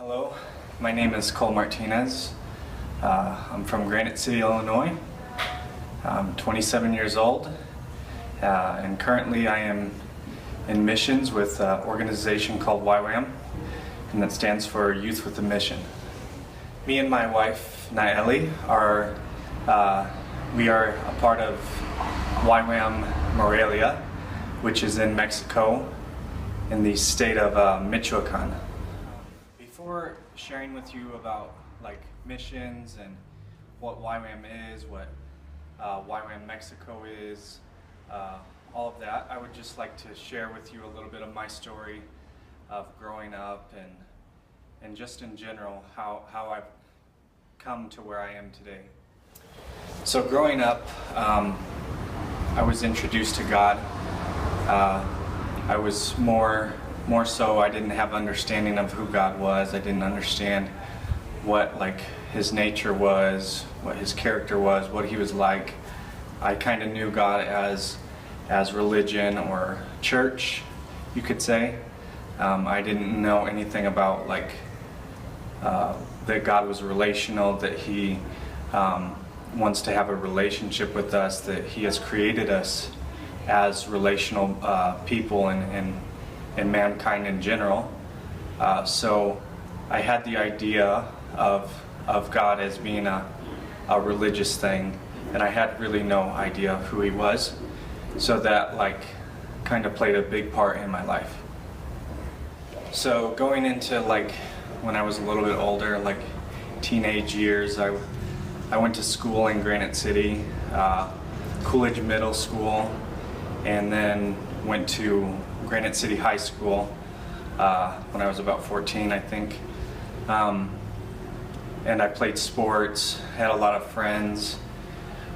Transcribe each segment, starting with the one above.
Hello, my name is Cole Martinez. I'm from Granite City, Illinois. I'm 27 years old, and currently I am in missions with an organization called YWAM, and that stands for Youth with a Mission. Me and my wife, Nahely, we are a part of YWAM Morelia, which is in Mexico, in the state of Michoacan. Before sharing with you about missions and what YWAM is, what YWAM Mexico is, all of that, I would just like to share with you a little bit of my story of growing up and just in general how I've come to where I am today. So growing up, I was introduced to God. I was more so, I didn't have understanding of who God was. I didn't understand what his nature was, what his character was, what he was like. I kind of knew God as religion or church, you could say. I didn't know anything about that God was relational, that he wants to have a relationship with us, that he has created us as relational people and mankind in general. So I had the idea of God as being a religious thing, and I had really no idea of who he was. So that kind of played a big part in my life. So going into when I was a little bit older, teenage years, I went to school in Granite City, Coolidge Middle School, and then went to Granite City High School when I was about 14, I think. And I played sports, had a lot of friends,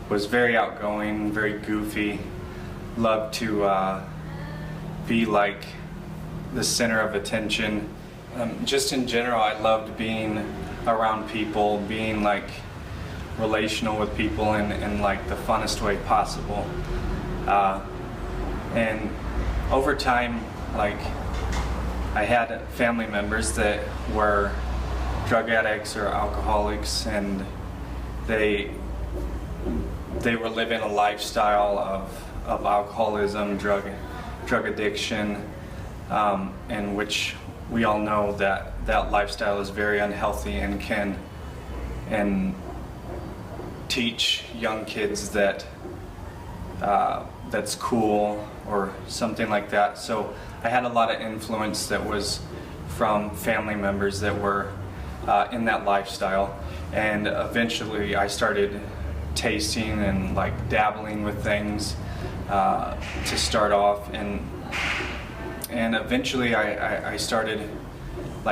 was very outgoing, very goofy, loved to be the center of attention. Just in general, I loved being around people, being relational with people in the funnest way possible. And over time, I had family members that were drug addicts or alcoholics, and they were living a lifestyle of alcoholism, drug addiction, in which we all know that lifestyle is very unhealthy and can teach young kids that that's cool or something like that. So I had a lot of influence that was from family members that were in that lifestyle, and eventually I started tasting and dabbling with things to start off, and eventually I started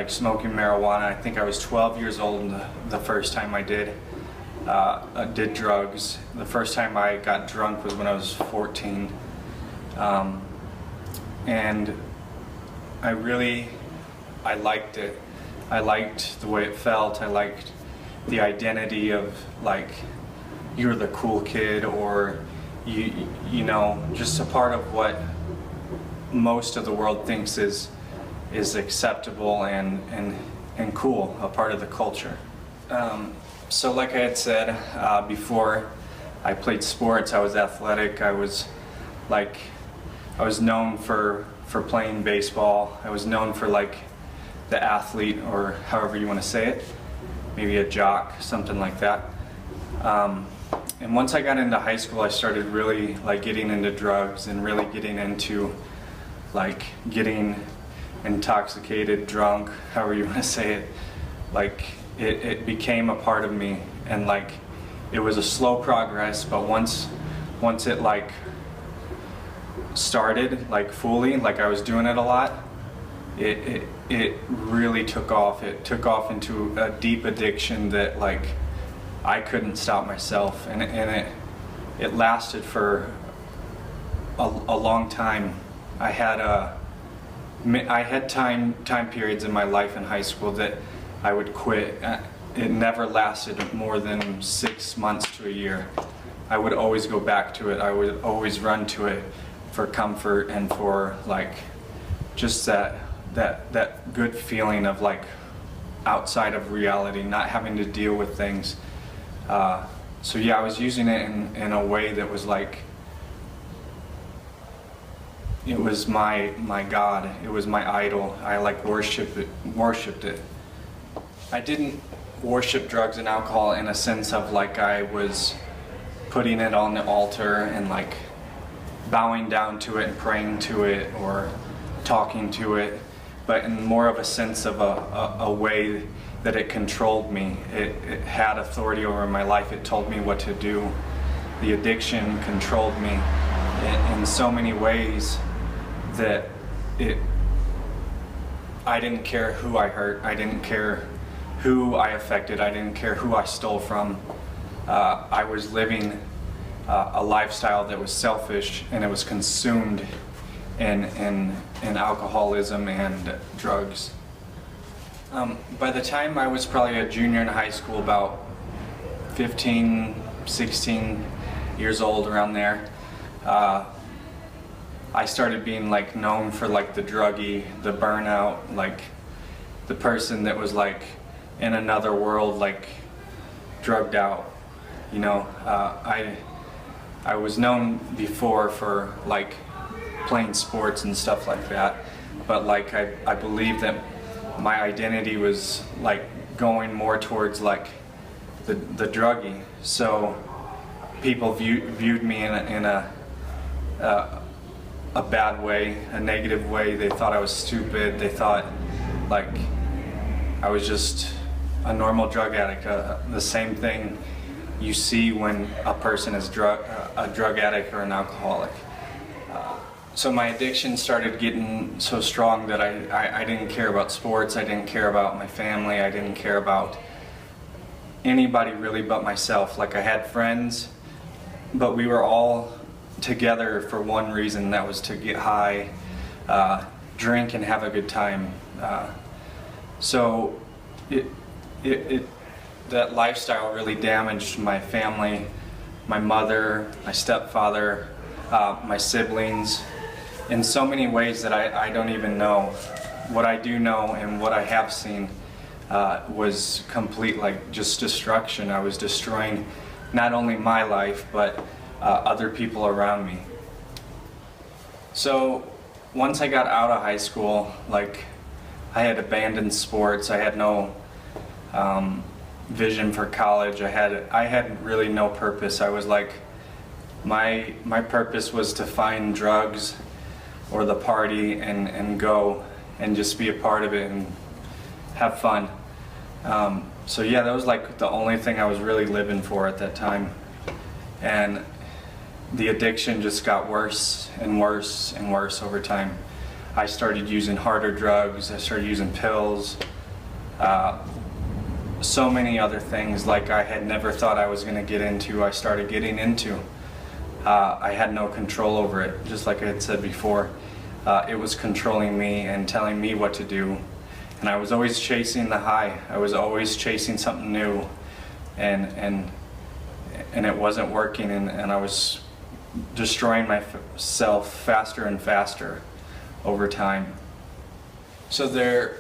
smoking marijuana. I think I was 12 years old the first time I did drugs. The first time I got drunk was when I was 14, and I liked it. I liked the way it felt. I liked the identity of you're the cool kid, or you know, just a part of what most of the world thinks is acceptable and cool, a part of the culture. So like I had said before, I played sports. I was athletic. I was known for playing baseball. I was known for the athlete, or however you want to say it, maybe a jock, something like that. And once I got into high school, I started really getting into drugs and really getting into getting intoxicated, drunk, however you want to say it. It became a part of me, and it was a slow progress, but once it started fully, I was doing it a lot, it really took off. It took off into a deep addiction that I couldn't stop myself, and it lasted for a long time. I had time periods in my life in high school that I would quit. It never lasted more than 6 months to a year. I would always go back to it. I would always run to it for comfort and for just that good feeling of outside of reality, not having to deal with things. So yeah, I was using it in a way that was like, it was my God, it was my idol. I like worshipped it. I didn't worship drugs and alcohol in a sense of like I was putting it on the altar and like bowing down to it and praying to it or talking to it, but in more of a sense of a way that it controlled me. It had authority over my life. It told me what to do. The addiction controlled me in so many ways that I didn't care who I hurt. I didn't care who I affected. I didn't care who I stole from. I was living a lifestyle that was selfish, and it was consumed in alcoholism and drugs. By the time I was probably a junior in high school, about 15, 16 years old, around there, I started being like known for like the druggie, the burnout, like the person that was like in another world, like drugged out. You know, I was known before for like playing sports and stuff like that, but like I believe that my identity was like going more towards like the druggie. So people viewed me in a bad way, a negative way. They thought I was stupid. They thought like I was just a normal drug addict. The same thing you see when a person is a drug addict or an alcoholic. So my addiction started getting so strong that I didn't care about sports. I didn't care about my family. I didn't care about anybody really but myself. Like I had friends, but we were all together for one reason, that was to get high, drink and have a good time. So that lifestyle really damaged my family, my mother, my stepfather, my siblings, in so many ways that I don't even know. What I do know and what I have seen was complete, like just destruction. I was destroying not only my life, but other people around me. So once I got out of high school, like I had abandoned sports. I had no vision for college. I had really no purpose. I was like, my purpose was to find drugs or the party and go and just be a part of it and have fun. So yeah, that was like the only thing I was really living for at that time. And the addiction just got worse and worse and worse over time. I started using harder drugs. I started using pills. So many other things like I had never thought I was going to get into, I started getting into. I had no control over it, just like I had said before. It was controlling me and telling me what to do. And I was always chasing the high. I was always chasing something new. And it wasn't working, and I was destroying myself faster and faster over time. So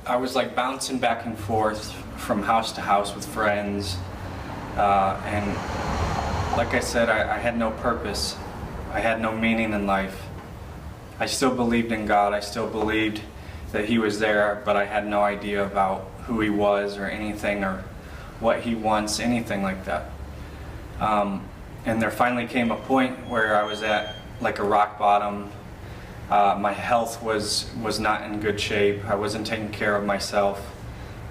I was like bouncing back and forth from house to house with friends, and like I said, I had no purpose. I had no meaning in life. I still believed in God. I still believed that He was there, but I had no idea about who He was or anything, or what He wants, anything like that. And there finally came a point where I was at like a rock bottom. My health was not in good shape. I wasn't taking care of myself.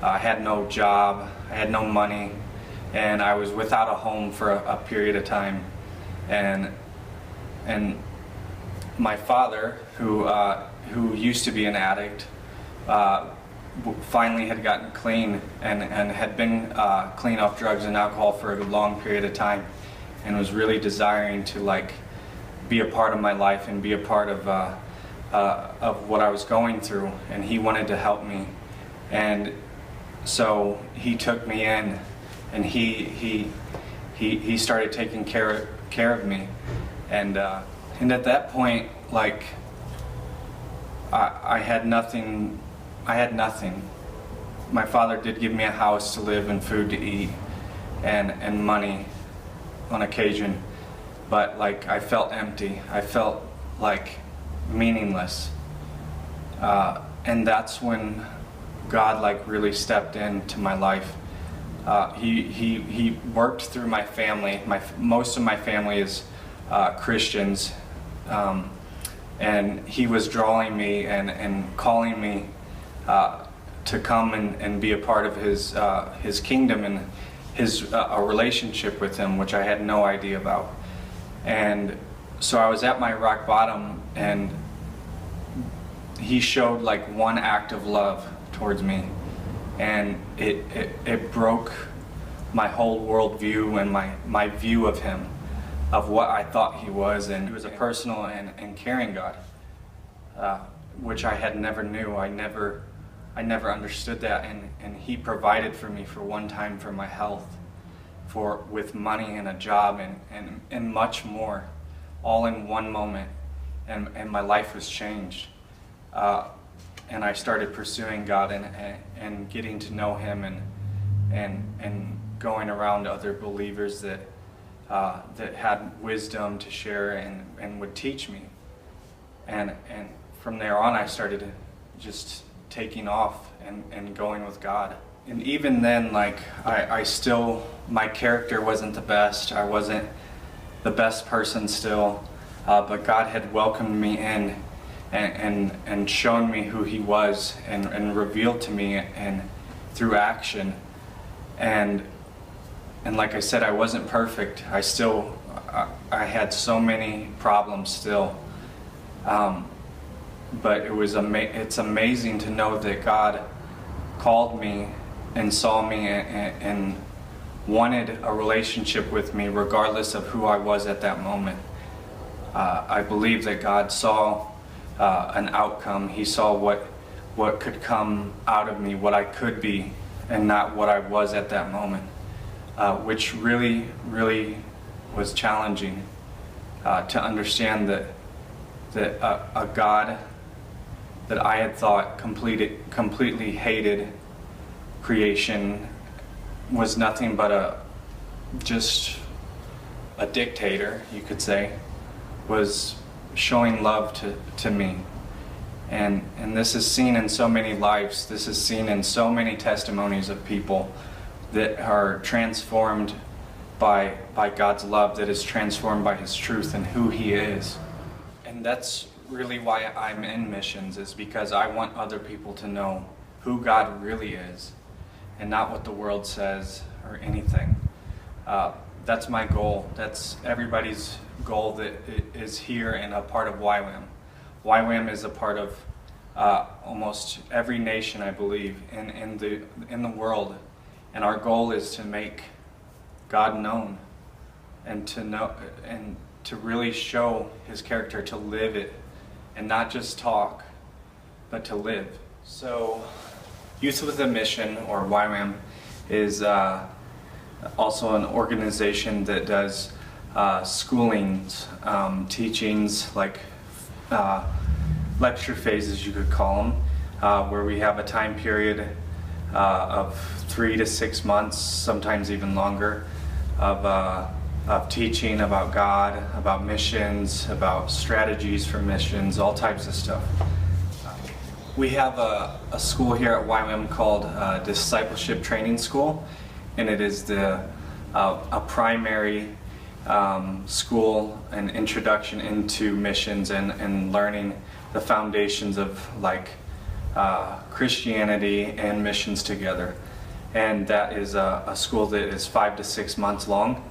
I had no job. I had no money, and I was without a home for a period of time. And my father, who used to be an addict, finally had gotten clean and had been clean off drugs and alcohol for a long period of time, and was really desiring to like be a part of my life and be a part of what I was going through, and he wanted to help me. And so he took me in, and he started taking care of me, and at that point, like I had nothing. my father did give me a house to live and food to eat and money on occasion, but like I felt empty. I felt like meaningless. And that's when God like really stepped into my life. He worked through my family. Most of my family is Christians, and he was drawing me and calling me to come and be a part of his kingdom and a relationship with him, which I had no idea about. And so I was at my rock bottom, and he showed like one act of love towards me, and it broke my whole worldview and my view of him, of what I thought he was. And he was a personal and caring God, which I had never knew. I never understood that, and he provided for me for one time for my health, with money and a job and much more, all in one moment, and my life was changed. And I started pursuing God and getting to know him and going around other believers that had wisdom to share and would teach me. And from there on, I started just taking off and going with God. And even then, like I still, my character wasn't the best. I wasn't the best person still, but God had welcomed me in and shown me who he was and revealed to me and through action. And like I said, I wasn't perfect. I had so many problems still. But it's amazing to know that God called me and saw me and wanted a relationship with me regardless of who I was at that moment. I believe that God saw an outcome. He saw what could come out of me, what I could be, and not what I was at that moment, which really, really was challenging to understand that a God that I had thought completely hated creation was nothing but just a dictator, you could say, was showing love to me. And this is seen in so many lives. This is seen in so many testimonies of people that are transformed by God's love, that is transformed by his truth and who he is. And that's really why I'm in missions, is because I want other people to know who God really is and not what the world says or anything. That's my goal. That's everybody's goal that is here and a part of YWAM. YWAM is a part of almost every nation, I believe, in the world, and our goal is to make God known and to really show his character, to live it, and not just talk, but to live. So, Youth with a Mission, or YWAM, is also an organization that does schoolings, teachings, like lecture phases, you could call them, where we have a time period of 3 to 6 months, sometimes even longer, of teaching about God, about missions, about strategies for missions, all types of stuff. We have a school here at YWAM called Discipleship Training School, and it is a primary school and introduction into missions and learning the foundations of like Christianity and missions together. And that is a school that is 5 to 6 months long,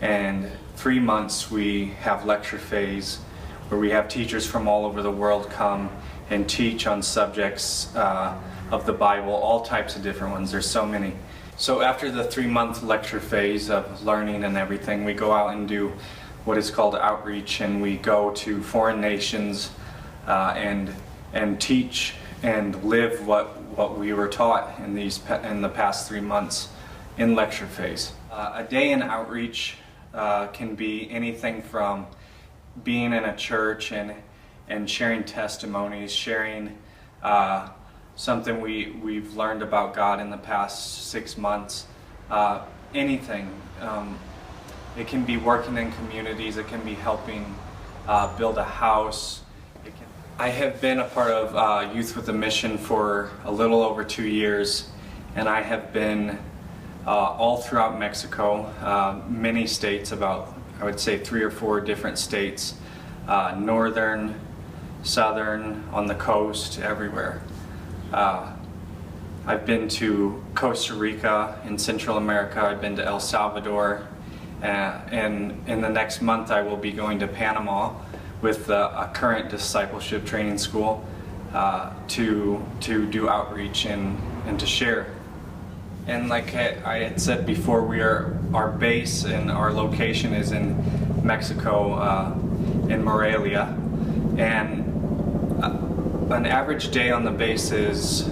and 3 months we have lecture phase where we have teachers from all over the world come and teach on subjects of the Bible, all types of different ones. There's so many. So after the 3-month lecture phase of learning and everything, we go out and do what is called outreach, and we go to foreign nations and teach and live what we were taught in the past 3 months in lecture phase. A day in outreach can be anything from being in a church and sharing testimonies, sharing something we've learned about God in the past 6 months. Anything. It can be working in communities, it can be helping build a house. I have been a part of Youth with a Mission for a little over 2 years, and I have been all throughout Mexico, many states, about I would say 3 or 4 different states, northern, southern, on the coast, everywhere. I've been to Costa Rica in Central America, I've been to El Salvador, and in the next month I will be going to Panama with a current discipleship training school to do outreach and to share. And like I had said before, our base and our location is in Mexico, in Morelia, and an average day on the base is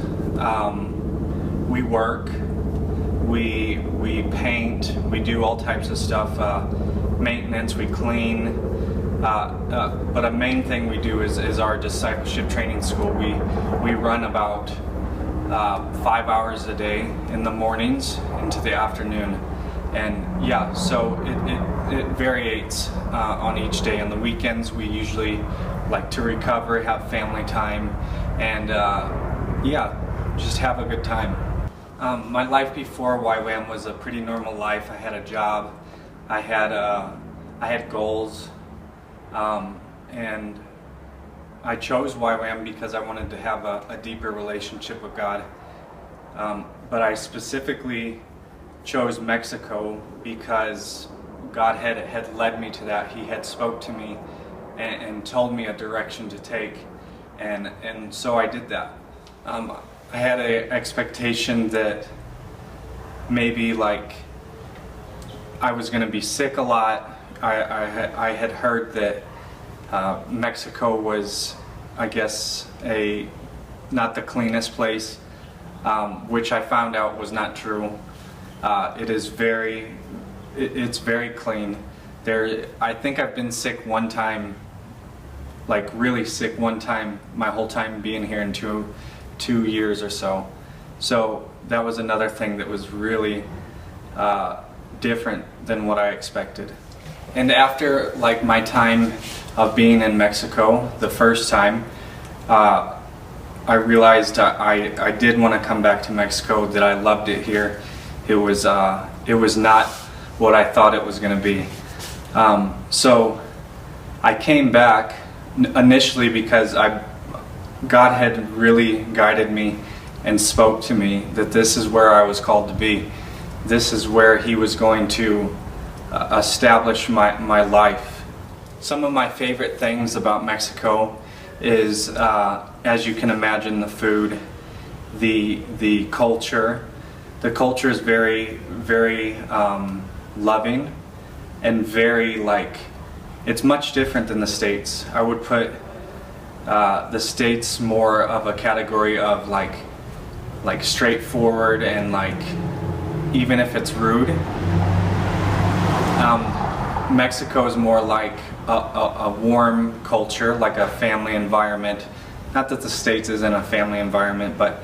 we work, we paint, we do all types of stuff, maintenance, we clean, but a main thing we do is our discipleship training school. We run about 5 hours a day in the mornings into the afternoon, and yeah, so it varies on each day. On the weekends we usually like to recover, have family time, and yeah, just have a good time. My life before YWAM was a pretty normal life. I had a job, I had goals, and I chose YWAM because I wanted to have a deeper relationship with God. But I specifically chose Mexico because God had led me to that. He had spoke to me and told me a direction to take, and so I did that. I had an expectation that maybe like I was going to be sick a lot. I had heard that Mexico was, I guess, not the cleanest place, which I found out was not true. It's very clean. I think I've been sick one time, like really sick one time, my whole time being here in two years or so. So that was another thing that was really different than what I expected. And after like my time of being in Mexico the first time, I realized I did want to come back to Mexico, that I loved it here. It was not what I thought it was going to be. So I came back initially because God had really guided me and spoke to me that this is where I was called to be. This is where He was going to establish my life. Some of my favorite things about Mexico is, as you can imagine, the food, the culture. The culture is very, very loving and very it's much different than the States. I would put the States more of a category of like straightforward and even if it's rude. Mexico is more like a warm culture, like a family environment. Not that the States isn't a family environment, but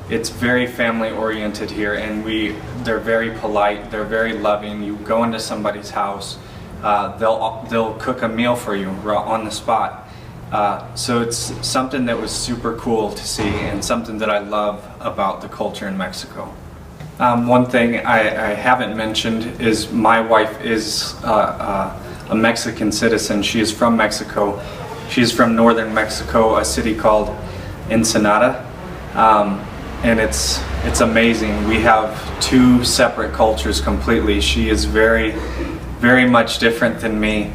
it's very family oriented here, and they're very polite, they're very loving. You go into somebody's house, they'll cook a meal for you on the spot. So it's something that was super cool to see, and something that I love about the culture in Mexico. One thing I haven't mentioned is my wife is a Mexican citizen. She is from Mexico. She's from northern Mexico, a city called Ensenada, and it's amazing. We have two separate cultures completely. She is very, very much different than me,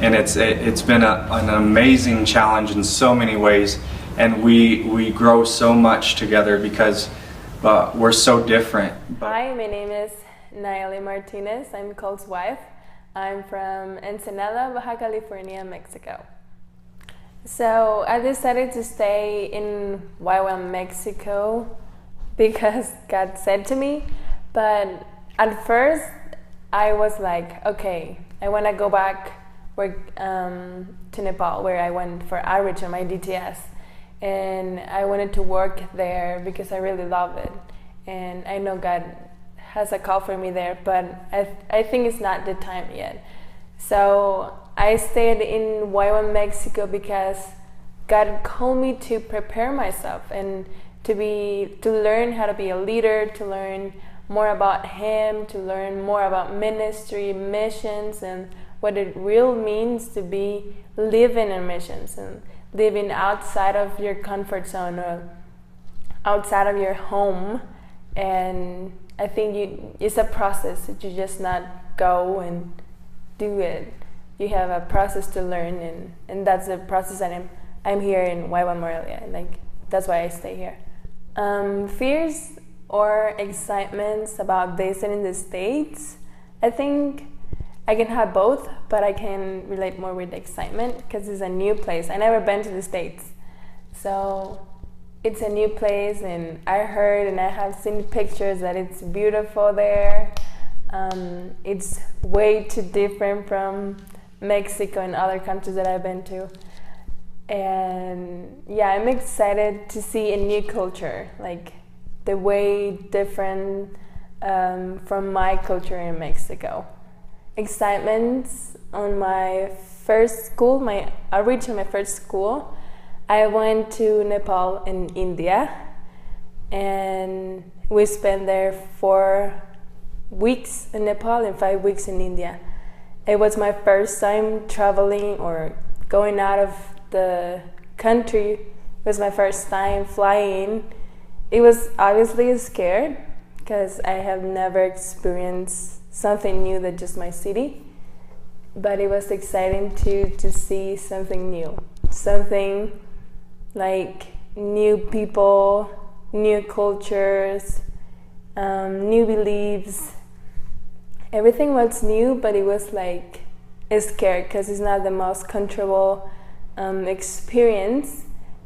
and it's been an amazing challenge in so many ways, and we grow so much together because we're so different. Hi, my name is Nahely Martinez. I'm Cole's wife. I'm from Ensenada, Baja California, Mexico. So I decided to stay in YWAM, Mexico because God said to me. But at first I was like, okay, I want to go back to Nepal, where I went for outreach on my DTS. and I wanted to work there because I really love it, and I know God has a call for me there, but I think it's not the time yet. So I stayed in Guaywan, Mexico because God called me to prepare myself and to learn how to be a leader, to learn more about Him, to learn more about ministry, missions, and what it really means to be living in missions and living outside of your comfort zone or outside of your home. And I think it's a process that you just not go and do it. You have a process to learn, and that's the process that I'm here in Guaywan, Morelia. Like, that's why I stay here. Fears or excitements about visiting the States, I think I can have both, but I can relate more with excitement because it's a new place. I never been to the States, so it's a new place, and I heard and I have seen pictures that it's beautiful there. It's way too different from Mexico and other countries that I've been to. And yeah, I'm excited to see a new culture, like the way different from my culture in Mexico. Excitements on my first school, I reached my first school. I went to Nepal and India, and we spent there 4 weeks in Nepal and 5 weeks in India. It was my first time traveling or going out of the country. It was my first time flying. It was obviously scared because I have never experienced something new than just my city, but it was exciting to see something new, something like new people, new cultures, new beliefs. Everything was new, but it was like scared because it's not the most comfortable experience,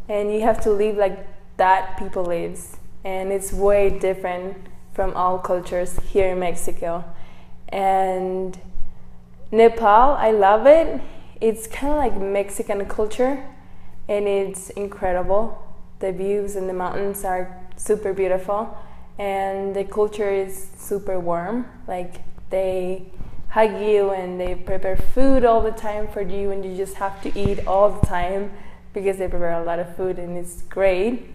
and you have to live like that people lives, and it's way different from all cultures here in Mexico. And Nepal, I love it. It's kind of like Mexican culture, and it's incredible. The views and the mountains are super beautiful, and the culture is super warm. Like, they hug you and they prepare food all the time for you, and you just have to eat all the time because they prepare a lot of food, and it's great.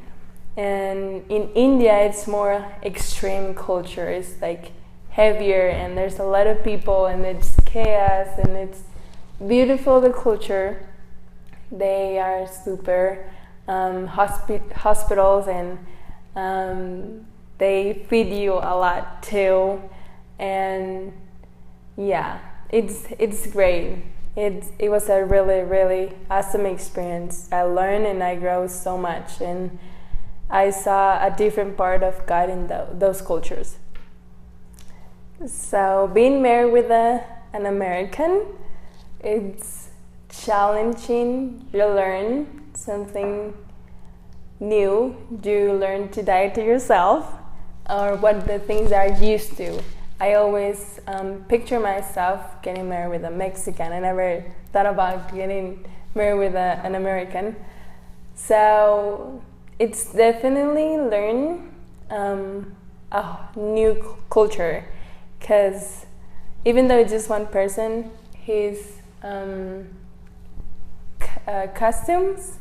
And in India, it's more extreme culture. It's like heavier, and there's a lot of people, and it's chaos, and it's beautiful, the culture. They are super hospitals, and they feed you a lot too. And yeah, it's great. It was a really, really awesome experience. I learned and I grew so much, and I saw a different part of God in those cultures. So being married with an American, it's challenging. You learn something new. You learn to die to yourself, or what the things are used to. I always picture myself getting married with a Mexican. I never thought about getting married with an American. So it's definitely learn a new culture, because even though it's just one person, his customs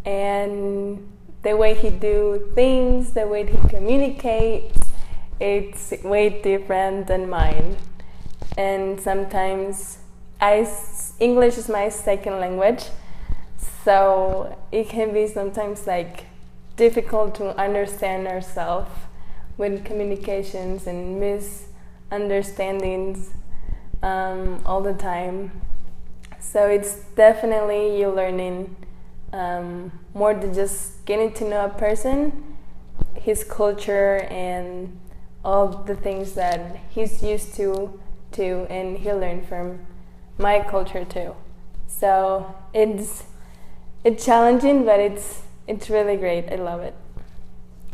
and the way he do things, the way he communicates, it's way different than mine. And sometimes English is my second language, so it can be sometimes like difficult to understand ourselves with communications and misunderstandings all the time. So it's definitely you learning more than just getting to know a person, his culture, and all the things that he's used to, and he'll learn from my culture too. So it's challenging, but it's really great. I love it.